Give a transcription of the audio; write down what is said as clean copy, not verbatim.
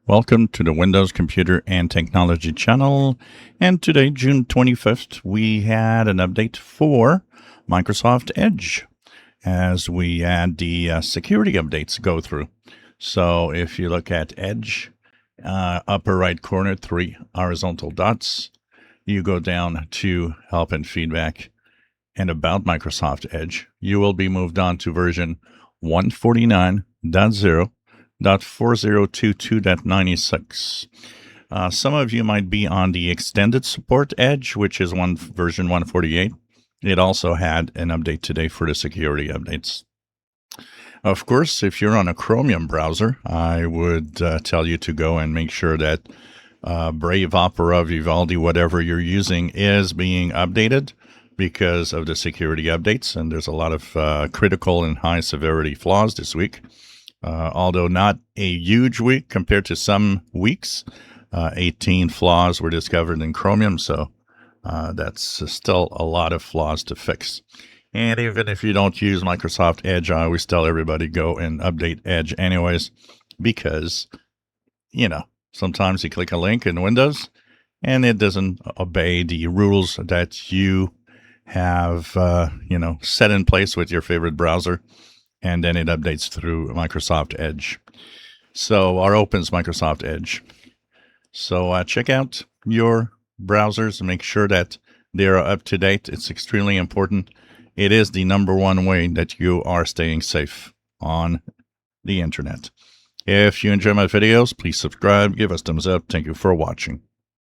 Welcome to the Windows Computer and Technology channel. And today, June 25th, we had an update for Microsoft Edge as we had the security updates go through. So if you look at Edge, upper right corner, 3 horizontal dots, you go down to Help and Feedback and About Microsoft Edge. You will be moved on to version 149.0.4022.96. Some of you might be on the extended support Edge, which is version 148. It also had an update today for the security updates. Of course, if you're on a Chromium browser, I would tell you to go and make sure that Brave, Opera, Vivaldi, whatever you're using is being updated because of the security updates. And there's a lot of critical and high severity flaws this week. Although not a huge week compared to some weeks, 18 flaws were discovered in Chromium, so that's still a lot of flaws to fix. And even if you don't use Microsoft Edge, I always tell everybody go and update Edge anyways, because, sometimes you click a link in Windows and it doesn't obey the rules that you have, set in place with your favorite browser. And then it updates through Microsoft Edge. So, or opens Microsoft Edge. So check out your browsers and make sure that they are up to date. It's extremely important. It is the number one way that you are staying safe on the internet. If you enjoy my videos, please subscribe, give us thumbs up. Thank you for watching.